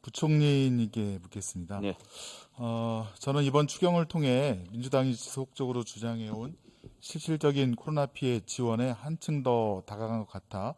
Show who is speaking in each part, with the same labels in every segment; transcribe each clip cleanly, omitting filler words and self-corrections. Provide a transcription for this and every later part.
Speaker 1: 부총리님께 묻겠습니다.
Speaker 2: 네.
Speaker 1: 저는 이번 추경을 통해 민주당이 지속적으로 주장해온 실질적인 코로나 피해 지원에 한층 더 다가간 것 같아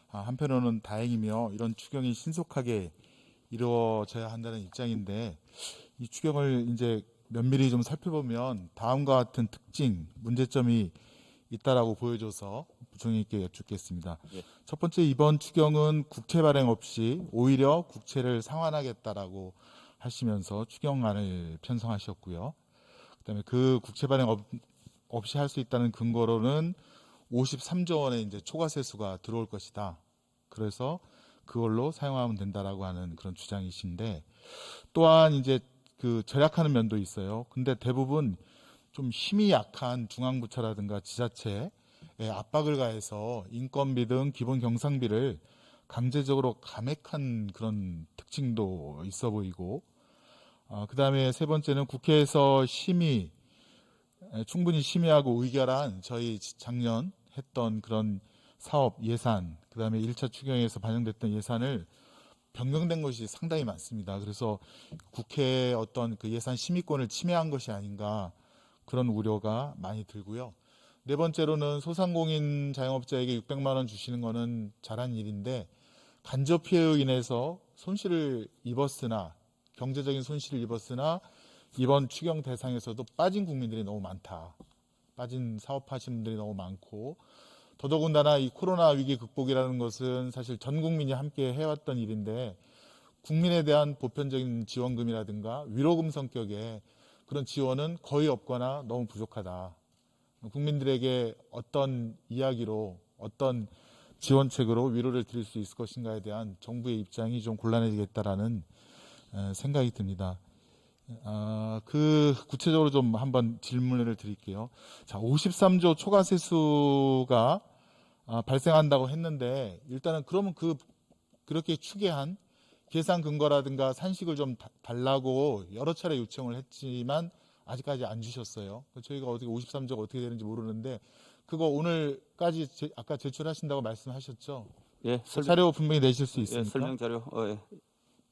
Speaker 1: 한편으로는 다행이며 이런 추경이 신속하게 이루어져야 한다는 입장인데 이 추경을 이제 면밀히 좀 살펴보면 다음과 같은 특징, 문제점이 있다라고 보여줘서 부총리께 여쭙겠습니다.
Speaker 2: 예.
Speaker 1: 첫 번째, 이번 추경은 국채 발행 없이 오히려 국채를 상환하겠다라고 하시면서 추경안을 편성하셨고요. 그다음에 그 국채 발행 없이 할 수 있다는 근거로는 53조 원의 이제 초과 세수가 들어올 것이다. 그래서 그걸로 사용하면 된다라고 하는 그런 주장이신데, 또한 이제 그 절약하는 면도 있어요. 근데 대부분 좀 힘이 약한 중앙부처라든가 지자체에 압박을 가해서 인건비 등 기본 경상비를 강제적으로 감액한 그런 특징도 있어 보이고, 그다음에 세 번째는 국회에서 충분히 심의하고 의결한 저희 작년 했던 그런 사업 예산, 그다음에 1차 추경에서 반영됐던 예산을 변경된 것이 상당히 많습니다. 그래서 국회의 어떤 그 예산 심의권을 침해한 것이 아닌가 그런 우려가 많이 들고요. 네 번째로는 소상공인 자영업자에게 600만 원 주시는 거는 잘한 일인데 간접 피해로 인해서 손실을 입었으나 경제적인 손실을 입었으나 이번 추경 대상에서도 빠진 국민들이 너무 많다. 빠진 사업하시는 분들이 너무 많고 더더군다나 이 코로나 위기 극복이라는 것은 사실 전 국민이 함께 해왔던 일인데 국민에 대한 보편적인 지원금이라든가 위로금 성격의 그런 지원은 거의 없거나 너무 부족하다. 국민들에게 어떤 이야기로 어떤 지원책으로 위로를 드릴 수 있을 것인가에 대한 정부의 입장이 좀 곤란해지겠다라는 생각이 듭니다. 구체적으로 좀 한번 질문을 드릴게요. 자, 53조 초과 세수가 발생한다고 했는데 일단은 그러면 그렇게 추계한 계산 근거라든가 산식을 좀 달라고 여러 차례 요청을 했지만 아직까지 안 주셨어요. 저희가 어떻게 53조가 어떻게 되는지 모르는데 그거 오늘까지 아까 제출하신다고 말씀하셨죠?
Speaker 2: 예,
Speaker 1: 자료 분명히 내실 수
Speaker 2: 예,
Speaker 1: 있습니까?
Speaker 2: 설명 자료. 예.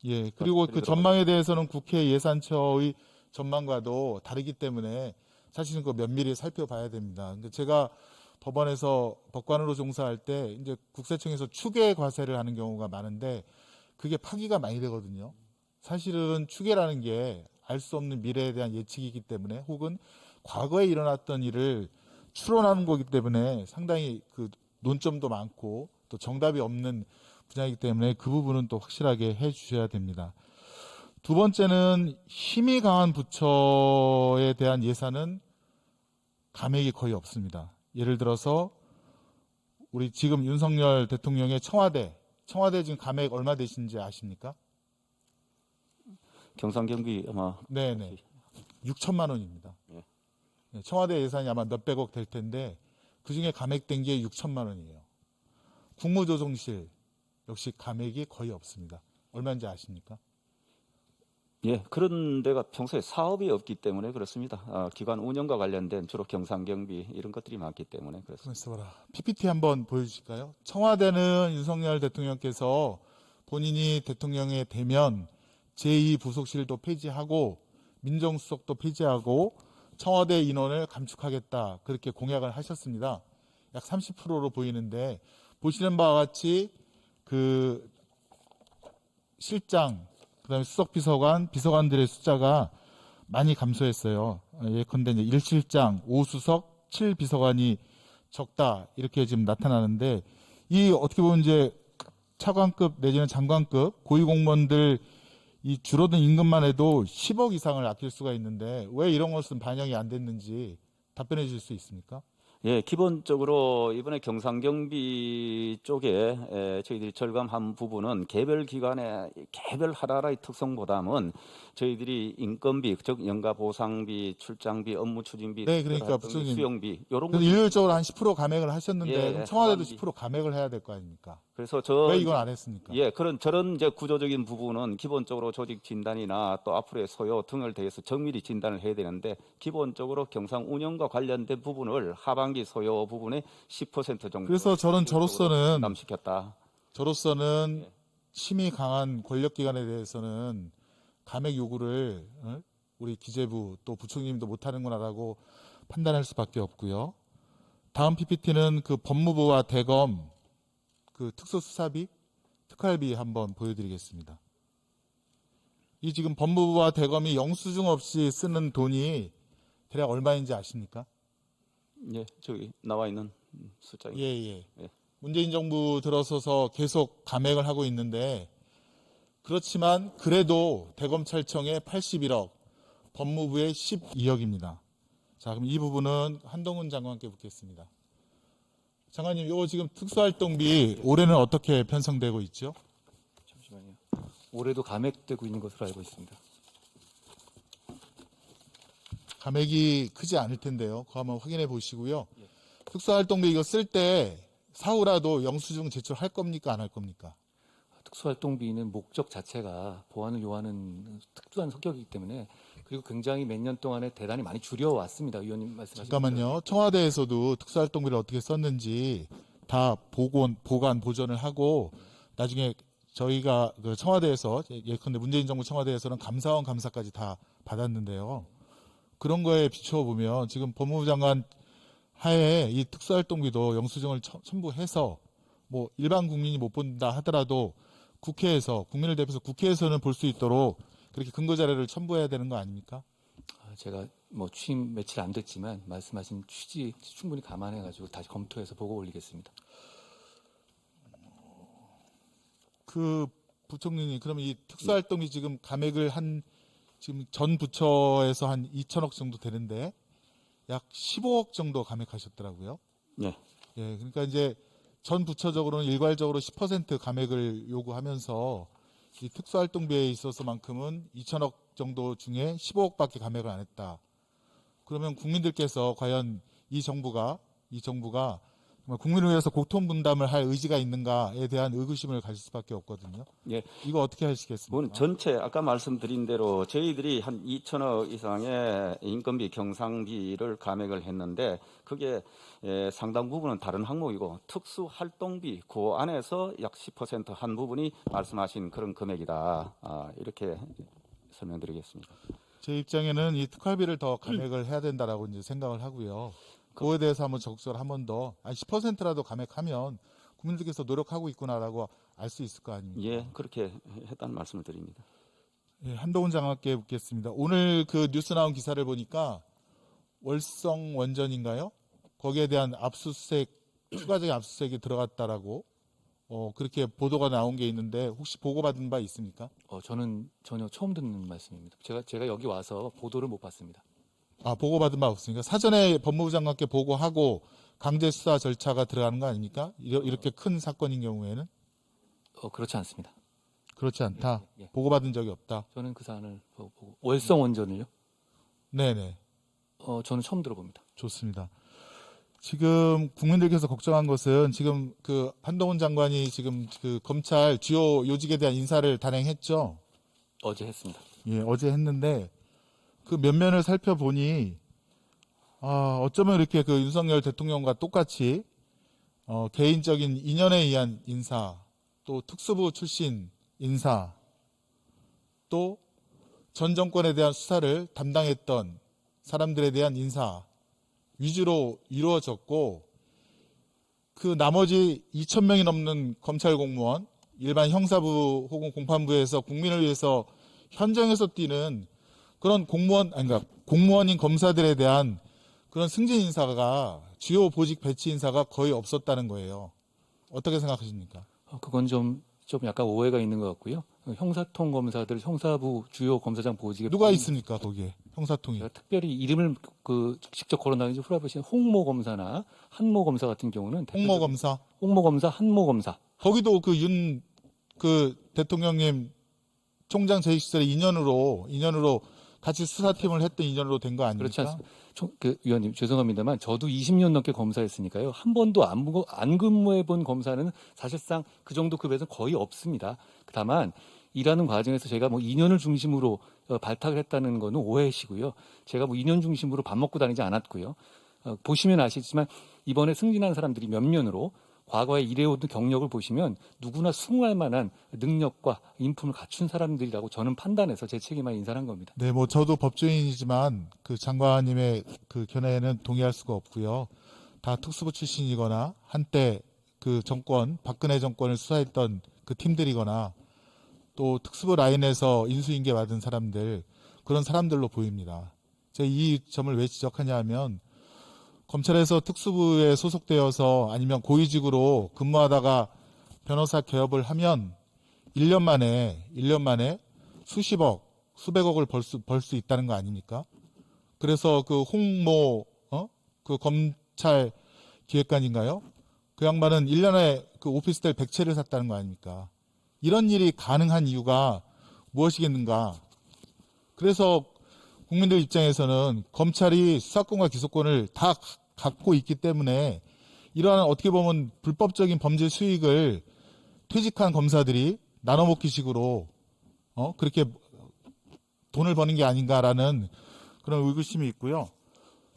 Speaker 1: 예, 그리고 그 전망에 대해서는 국회 예산처의 전망과도 다르기 때문에 사실은 그 면밀히 살펴봐야 됩니다. 근데 제가 법원에서 법관으로 종사할 때 이제 국세청에서 추계 과세를 하는 경우가 많은데 그게 파기가 많이 되거든요. 사실은 추계라는 게 알 수 없는 미래에 대한 예측이기 때문에 혹은 과거에 일어났던 일을 추론하는 거기 때문에 상당히 그 논점도 많고 또 정답이 없는 분야이기 때문에 그 부분은 또 확실하게 해 주셔야 됩니다. 두 번째는 힘이 강한 부처에 대한 예산은 감액이 거의 없습니다. 예를 들어서 우리 지금 윤석열 대통령의 청와대 지금 감액 얼마 되시는지 아십니까?
Speaker 2: 경상경비 아마
Speaker 1: 네네. 6천만 원입니다.
Speaker 2: 예.
Speaker 1: 청와대 예산이 아마 몇백억 될 텐데 그중에 감액된 게 6천만 원이에요. 국무조정실 역시 감액이 거의 없습니다. 얼마인지 아십니까?
Speaker 2: 예, 그런 데가 평소에 사업이 없기 때문에 그렇습니다. 기관 운영과 관련된 주로 경상경비 이런 것들이 많기 때문에 그렇습니다.
Speaker 1: 그래서 PPT 한번 보여주실까요? 청와대는 윤석열 대통령께서 본인이 대통령이 되면 제2부속실도 폐지하고 민정수석도 폐지하고 청와대 인원을 감축하겠다 그렇게 공약을 하셨습니다. 약 30%로 보이는데 보시는 바와 같이 그 실장 그다음에 수석비서관, 비서관들의 숫자가 많이 감소했어요. 예컨대 이제 1실장, 5수석, 7비서관이 적다 이렇게 지금 나타나는데 이 어떻게 보면 이제 차관급 내지는 장관급 고위공무원들 이 줄어든 임금만 해도 10억 이상을 아낄 수가 있는데 왜 이런 것은 반영이 안 됐는지 답변해 주실 수 있습니까?
Speaker 2: 예, 기본적으로 이번에 경상경비 쪽에 저희들이 절감한 부분은 개별 기관의 개별 하나하나의 특성보다는 저희들이 인건비, 즉 연가보상비, 출장비, 업무추진비,
Speaker 1: 네, 그러니까
Speaker 2: 특별활동비, 수용비 이런 것
Speaker 1: 일률적으로 한 10% 감액을 하셨는데
Speaker 2: 예,
Speaker 1: 그럼 청와대도
Speaker 2: 하반기.
Speaker 1: 10% 감액을 해야 될 거 아닙니까?
Speaker 2: 그래서
Speaker 1: 왜 이건 안 했습니까?
Speaker 2: 예, 저런 이제 구조적인 부분은 기본적으로 조직 진단이나 또 앞으로의 소요 등을 대해서 정밀히 진단을 해야 되는데 기본적으로 경상 운영과 관련된 부분을 하반기 소요 부분에 10% 정도.
Speaker 1: 그래서 저는 저로서는
Speaker 2: 남시켰다.
Speaker 1: 저로서는 침이 강한 권력기관에 대해서는 감액 요구를 우리 기재부 또 부총리님도 못하는구나라고 판단할 수밖에 없고요. 다음 PPT는 그 법무부와 대검 그 특수수사비, 특활비 한번 보여드리겠습니다. 이 지금 법무부와 대검이 영수증 없이 쓰는 돈이 대략 얼마인지 아십니까?
Speaker 2: 예, 저기 나와 있는 숫자입니다.
Speaker 1: 예.
Speaker 2: 예.
Speaker 1: 문재인 정부 들어서서 계속 감액을 하고 있는데 그렇지만 그래도 대검찰청에 81억, 법무부에 12억입니다. 자, 그럼 이 부분은 한동훈 장관께 묻겠습니다. 장관님, 이거 지금 특수활동비 올해는 어떻게 편성되고 있죠?
Speaker 3: 잠시만요. 올해도 감액되고 있는 것으로 알고 있습니다.
Speaker 1: 감액이 크지 않을 텐데요. 그거 한번 확인해 보시고요. 특수활동비 이거 쓸 때 사후라도 영수증 제출할 겁니까? 안 할 겁니까?
Speaker 3: 특수활동비는 목적 자체가 보안을 요하는 특수한 성격이기 때문에 그리고 굉장히 몇 년 동안에 대단히 많이 줄여왔습니다. 의원님 말씀하신
Speaker 1: 잠깐만요. 청와대에서도 특수활동비를 어떻게 썼는지 다 보관, 보존을 하고 나중에 저희가 그 청와대에서 예컨대 문재인 정부 청와대에서는 감사원 감사까지 다 받았는데요. 그런 거에 비춰보면 지금 법무부 장관 하에 이 특수활동비도 영수증을 첨부해서 뭐 일반 국민이 못 본다 하더라도 국회에서 국민을 대표해서 국회에서는 볼 수 있도록 그렇게 근거 자료를 첨부해야 되는 거 아닙니까?
Speaker 3: 제가 뭐 취임 며칠 안 됐지만 말씀하신 취지 충분히 감안해가지고 다시 검토해서 보고 올리겠습니다.
Speaker 1: 그 부총리님, 그러면 이 특수활동비 지금 감액을 지금 전 부처에서 한 2천억 정도 되는데 약 15억 정도 감액하셨더라고요.
Speaker 2: 예.
Speaker 1: 예, 그러니까 이제 전 부처적으로는 일괄적으로 10% 감액을 요구하면서 이 특수활동비에 있어서만큼은 2천억 정도 중에 15억밖에 감액을 안 했다. 그러면 국민들께서 과연 이 정부가 정말 국민을 위해서 고통 분담을 할 의지가 있는가에 대한 의구심을 가질 수밖에 없거든요.
Speaker 2: 예.
Speaker 1: 이거 어떻게 하시겠습니까?
Speaker 2: 그건 전체 아까 말씀드린 대로 저희들이 한 2천억 이상의 인건비, 경상비를 감액을 했는데 그게 상당 부분은 다른 항목이고 특수활동비 그 안에서 약 10%한 부분이 말씀하신 그런 금액이다. 이렇게 설명드리겠습니다.
Speaker 1: 제 입장에는 이 특활비를 더 감액을 해야 된다라고 이제 생각을 하고요. 그거에 대해서 한번 적극적으로 한 번 더 10%라도 감액하면 국민들께서 노력하고 있구나라고 알 수 있을 거 아닙니까?
Speaker 2: 예, 그렇게 했다는 말씀을 드립니다.
Speaker 1: 예, 한동훈 장관께 묻겠습니다. 오늘 그 뉴스 나온 기사를 보니까 월성 원전인가요? 거기에 대한 압수수색, 추가적인 압수수색이 들어갔다라고 그렇게 보도가 나온 게 있는데 혹시 보고받은 바 있습니까?
Speaker 3: 저는 전혀 처음 듣는 말씀입니다. 제가 여기 와서 보도를 못 봤습니다.
Speaker 1: 보고받은 바 없으니까 사전에 법무부 장관께 보고하고 강제 수사 절차가 들어가는 거 아닙니까? 이렇게 큰 사건인 경우에는
Speaker 3: 그렇지 않습니다.
Speaker 1: 그렇지 않다.
Speaker 3: 예.
Speaker 1: 보고받은 적이 없다.
Speaker 3: 저는 그 사안을 보고 월성 원전을요?
Speaker 1: 네네,
Speaker 3: 저는 처음 들어봅니다.
Speaker 1: 좋습니다. 지금 국민들께서 걱정한 것은 지금 그 한동훈 장관이 지금 그 검찰 주요 요직에 대한 인사를 단행했죠.
Speaker 3: 어제 했습니다.
Speaker 1: 예, 어제 했는데 그 면면을 살펴보니 어쩌면 이렇게 그 윤석열 대통령과 똑같이 개인적인 인연에 의한 인사, 또 특수부 출신 인사, 또 전 정권에 대한 수사를 담당했던 사람들에 대한 인사 위주로 이루어졌고 그 나머지 2,000명이 넘는 검찰 공무원, 일반 형사부 혹은 공판부에서 국민을 위해서 현장에서 뛰는 그런 공무원인 검사들에 대한 그런 승진 인사가 주요 보직 배치 인사가 거의 없었다는 거예요. 어떻게 생각하십니까?
Speaker 3: 그건 좀 약간 오해가 있는 것 같고요. 형사통 검사들, 형사부 주요 검사장 보직에
Speaker 1: 누가 있습니까 거기에 형사통이?
Speaker 3: 제가 특별히 이름을 직접 거론하는지 후라보신 홍모 검사나 한모 검사 같은 경우는
Speaker 1: 홍모 검사?
Speaker 3: 홍모 검사, 한모 검사.
Speaker 1: 거기도 그 대통령님 총장 재직 시절에 인연으로 같이 수사팀을 했던 인연으로 된 거 아닙니까?
Speaker 3: 그렇지 않습니다. 위원님 죄송합니다만 저도 20년 넘게 검사했으니까요. 한 번도 안 근무해 본 검사는 사실상 그 정도 급에서 거의 없습니다. 다만 일하는 과정에서 제가 뭐 2년을 중심으로 발탁을 했다는 거는 오해시고요. 제가 뭐 2년 중심으로 밥 먹고 다니지 않았고요. 보시면 아시지만 이번에 승진한 사람들이 몇 면으로 과거에 일해온 경력을 보시면 누구나 숭할 만한 능력과 인품을 갖춘 사람들이라고 저는 판단해서 제 책임하에 인사를 한 겁니다.
Speaker 1: 네, 뭐 저도 법조인이지만 그 장관님의 그 견해에는 동의할 수가 없고요. 다 특수부 출신이거나 한때 그 정권, 박근혜 정권을 수사했던 그 팀들이거나 또 특수부 라인에서 인수인계 받은 사람들, 그런 사람들로 보입니다. 제가 이 점을 왜 지적하냐 하면 검찰에서 특수부에 소속되어서 아니면 고위직으로 근무하다가 변호사 개업을 하면 1년 만에 수십억, 수백억을 벌 수 있다는 거 아닙니까? 그래서 그 홍모, 그 검찰 기획관인가요? 그 양반은 1년에 그 오피스텔 100채를 샀다는 거 아닙니까? 이런 일이 가능한 이유가 무엇이겠는가? 그래서 국민들 입장에서는 검찰이 수사권과 기소권을 다 갖고 있기 때문에 이러한 어떻게 보면 불법적인 범죄 수익을 퇴직한 검사들이 나눠먹기식으로 그렇게 돈을 버는 게 아닌가라는 그런 의구심이 있고요.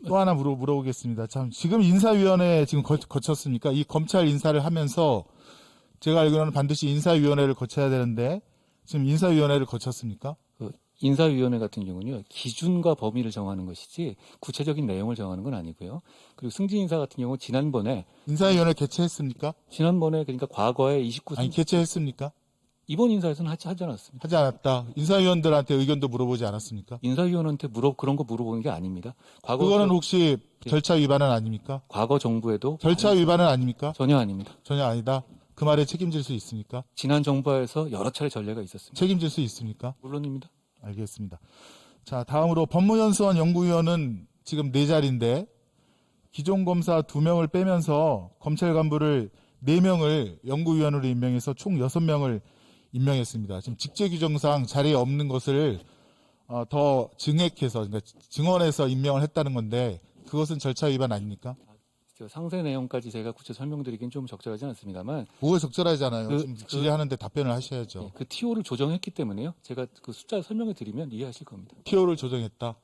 Speaker 1: 또 하나 물어보겠습니다. 참 지금 인사위원회 지금 거쳤습니까? 이 검찰 인사를 하면서 제가 알기로는 반드시 인사위원회를 거쳐야 되는데 지금 인사위원회를 거쳤습니까?
Speaker 3: 그 인사위원회 같은 경우는요, 기준과 범위를 정하는 것이지 구체적인 내용을 정하는 건 아니고요. 그리고 승진 인사 같은 경우 지난번에
Speaker 1: 개최했습니까?
Speaker 3: 그러니까 과거에 29선
Speaker 1: 아니 개최했습니까?
Speaker 3: 이번 인사에서는 하지 않았습니다.
Speaker 1: 하지 않았다. 인사위원들한테 의견도 물어보지 않았습니까?
Speaker 3: 인사위원한테 그런 거 물어보는 게 아닙니다.
Speaker 1: 그거는 혹시 절차 위반은 아닙니까?
Speaker 3: 과거 정부에도
Speaker 1: 절차 위반은 아닙니까?
Speaker 3: 전혀 아닙니다.
Speaker 1: 전혀 아니다. 그 말에 책임질 수 있습니까?
Speaker 3: 지난 정부에서 여러 차례 전례가 있었습니다.
Speaker 1: 책임질 수 있습니까?
Speaker 3: 물론입니다.
Speaker 1: 알겠습니다. 자, 다음으로 법무연수원 연구위원은 지금 4자리인데 기존 검사 2명을 빼면서 검찰 간부를 4명을 연구위원으로 임명해서 총 6명을 임명했습니다. 지금 직제규정상 자리에 없는 것을 더 증액해서, 그러니까 증언해서 임명을 했다는 건데 그것은 절차 위반 아닙니까?
Speaker 3: 상세 내용까지 제가 구체 설명드리긴 좀 적절하지 않습니다만
Speaker 1: 뭐가 적절하잖아요. 지금 질의하는데 답변을 하셔야죠.
Speaker 3: 그 TO를 조정했기 때문에요. 제가 그 숫자 설명해 드리면 이해하실 겁니다.
Speaker 1: TO를 조정했다.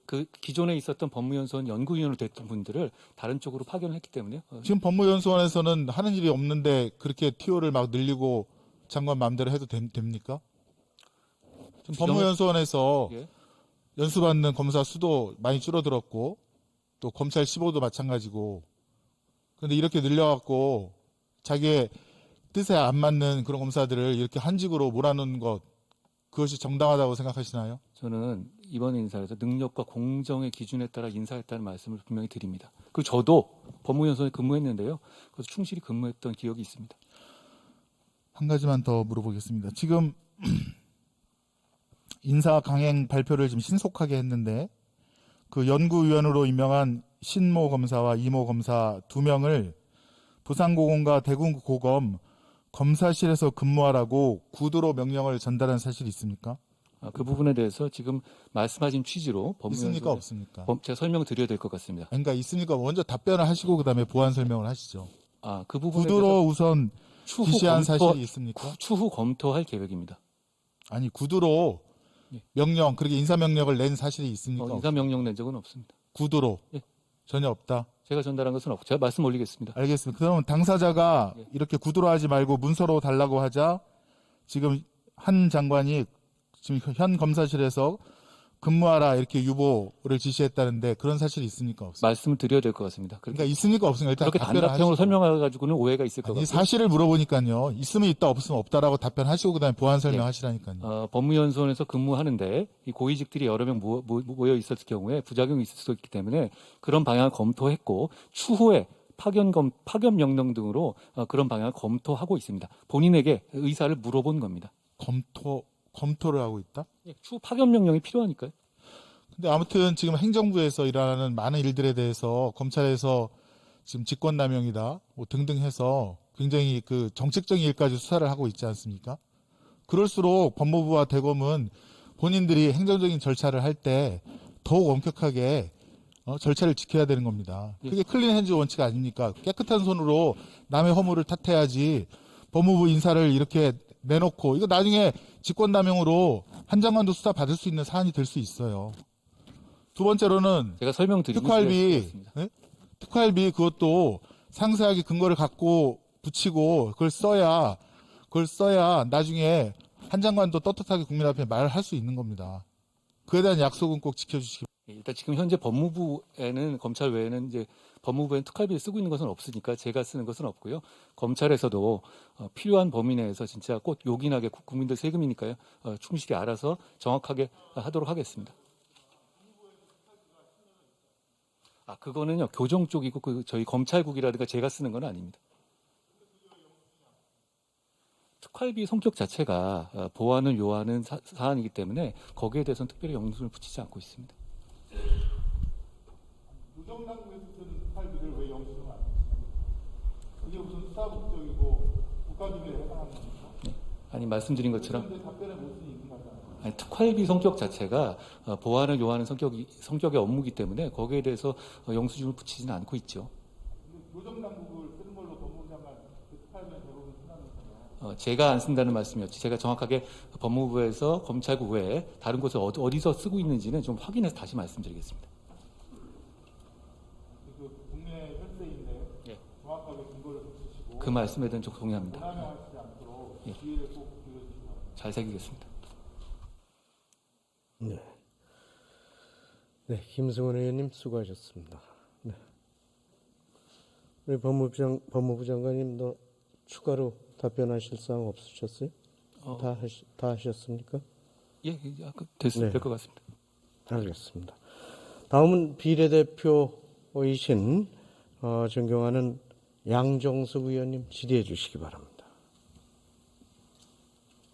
Speaker 3: 그 기존에 있었던 법무연수원 연구위원으로 됐던 분들을 다른 쪽으로 파견을 했기 때문에요.
Speaker 1: 지금 법무연수원에서는 하는 일이 없는데 그렇게 TO를 막 늘리고 장관 마음대로 해도 됩니까? 지금 법무연수원에서
Speaker 3: 예.
Speaker 1: 연수받는 검사 수도 많이 줄어들었고 또 검찰 15도 마찬가지고 그런데 이렇게 늘려갖고 자기의 뜻에 안 맞는 그런 검사들을 이렇게 한직으로 몰아넣는 것 그것이 정당하다고 생각하시나요?
Speaker 3: 저는 이번 인사에서 능력과 공정의 기준에 따라 인사했다는 말씀을 분명히 드립니다. 그 저도 법무연수원에 근무했는데요. 그래서 충실히 근무했던 기억이 있습니다.
Speaker 1: 한 가지만 더 물어보겠습니다. 지금 인사 강행 발표를 지금 신속하게 했는데 그 연구위원으로 임명한 신모 검사와 이모 검사 2명을 부산고검과 대구고검 검사실에서 근무하라고 구두로 명령을 전달한 사실이 있습니까?
Speaker 3: 그 부분에 대해서 지금 말씀하신 취지로
Speaker 1: 있습니까? 없습니까?
Speaker 3: 제가 설명드려야 될 것 같습니다.
Speaker 1: 그러니까 있으니까 먼저 답변을 하시고 그다음에 보완 설명을 하시죠.
Speaker 3: 그 부분에
Speaker 1: 구두로
Speaker 3: 대해서
Speaker 1: 우선 지시한 사실이 있습니까?
Speaker 3: 추후 검토할 계획입니다.
Speaker 1: 아니 구두로
Speaker 3: 예.
Speaker 1: 명령 그렇게 인사 명령을 낸 사실이 있습니까?
Speaker 3: 인사 명령 낸 적은 없습니다.
Speaker 1: 구두로
Speaker 3: 예.
Speaker 1: 전혀 없다.
Speaker 3: 제가 전달한 것은 없고 제가 말씀 올리겠습니다.
Speaker 1: 알겠습니다. 그러면 당사자가
Speaker 3: 예.
Speaker 1: 이렇게 구두로 하지 말고 문서로 달라고 하자 지금 한 장관이 지금 현 검사실에서 근무하라 이렇게 유보를 지시했다는데 그런 사실이 있습니까? 없습니까?
Speaker 3: 말씀을 드려야 될 것 같습니다.
Speaker 1: 그러니까 있습니까? 없습니까? 일단
Speaker 3: 그렇게
Speaker 1: 답변을
Speaker 3: 단답형으로
Speaker 1: 하시고.
Speaker 3: 설명해가지고는 오해가 있을 것
Speaker 1: 아니,
Speaker 3: 같아요.
Speaker 1: 사실을 물어보니까요. 있으면 있다 없으면 없다라고 답변하시고 그다음에 보완 설명하시라니까요.
Speaker 3: 법무연수원에서 근무하는데 이 고위직들이 여러 명 모여 있었을 경우에 부작용이 있을 수 있기 때문에 그런 방향을 검토했고 추후에 파견 명령 등으로 그런 방향을 검토하고 있습니다. 본인에게 의사를 물어본 겁니다.
Speaker 1: 검토를 하고 있다?
Speaker 3: 추후 파견 명령이 필요하니까요.
Speaker 1: 근데 아무튼 지금 행정부에서 일어나는 많은 일들에 대해서 검찰에서 지금 직권남용이다 뭐 등등 해서 굉장히 그 정책적인 일까지 수사를 하고 있지 않습니까? 그럴수록 법무부와 대검은 본인들이 행정적인 절차를 할 때 더욱 엄격하게 절차를 지켜야 되는 겁니다. 그게 클린 핸즈 원칙 아닙니까? 깨끗한 손으로 남의 허물을 탓해야지 법무부 인사를 이렇게 내놓고 이거 나중에 직권남용으로 한 장관도 수사 받을 수 있는 사안이 될 수 있어요. 두 번째로는
Speaker 3: 제가 설명드리면
Speaker 1: 특활비 그것도 상세하게 근거를 갖고 붙이고 그걸 써야 나중에 한 장관도 떳떳하게 국민 앞에 말을 할 수 있는 겁니다. 그에 대한 약속은 꼭 지켜주시기
Speaker 3: 일단 지금 현재 법무부에는 검찰 외에는 이제 법무부에는 특활비를 쓰고 있는 것은 없으니까 제가 쓰는 것은 없고요. 검찰에서도 필요한 범위 내에서 진짜 꼭 요긴하게 국민들 세금이니까요. 충실히 알아서 정확하게 하도록 하겠습니다. 그거는요 교정 쪽이고 저희 검찰국이라든가 제가 쓰는 건 아닙니다. 특활비 성격 자체가 보완을 요하는 사안이기 때문에 거기에 대해서는 특별히 영수를 붙이지 않고 있습니다.
Speaker 1: 노정당국에서 쓰는 특활비를 왜 영수증 안 쓰시나요? 그게 무슨 수사 목적이고 국가기밀에 해당하는 겁니까?
Speaker 3: 네. 아니 말씀드린 것처럼
Speaker 1: 그런데 답변에 못 쓰는 있는 거잖아요.
Speaker 3: 아니, 특활비 성격 자체가 보완을 요하는 성격의 업무이기 때문에 거기에 대해서 영수증을 붙이지는 않고 있죠.
Speaker 1: 노정당국을 쓰는 걸로 법무부 장관 그 특활비는 대부분 쓴다는 거잖아요.
Speaker 3: 제가 안 쓴다는 말씀이었지. 제가 정확하게 법무부에서 검찰국 외에 다른 곳에 어디서 쓰고 있는지는 좀 확인해서 다시 말씀드리겠습니다.
Speaker 1: 그 국내 혈세인데
Speaker 3: 예.
Speaker 1: 정확하게 근거를 붙이시고
Speaker 3: 그 말씀에 대한 좀 동의합니다.
Speaker 1: 원하지 않도록
Speaker 3: 예.
Speaker 1: 기회를 꼭 빌려주시기 바랍니다.
Speaker 3: 잘 새기겠습니다.
Speaker 4: 네. 네, 김승원 의원님 수고하셨습니다. 네. 우리 법무부 장관님도 추가로 답변하실 사항 없으셨어요? 다 하셨습니까?
Speaker 3: 예, 됐습니다.
Speaker 4: 네.
Speaker 3: 될 것 같습니다.
Speaker 4: 알겠습니다. 다음은 비례대표이신 존경하는 양정숙 의원님 질의해 주시기 바랍니다.